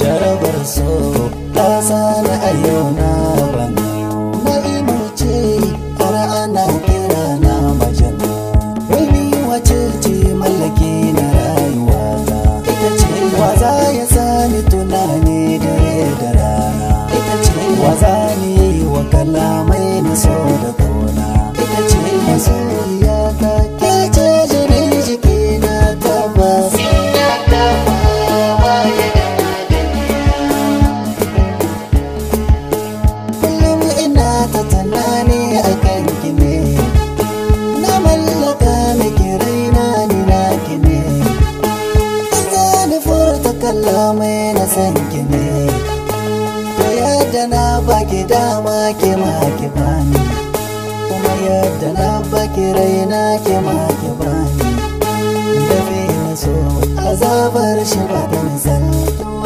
Jarabar so ta sani a yau na bana, na imuce har ana kira na majana. Wani wace ce mallake na rayuwata, ita ce waza ya sani tunani dare da rana, ita ce waza ne wa kalamai na so da kauna, ita ce masoyiya ta ke ce jinin jikina tabbas. Kalamai na san ki ne, to yadda na baki dama ke ma ki bani, kuma yadda na baki raina ke ma ki bani. Da na so azabar shi ba da misalto.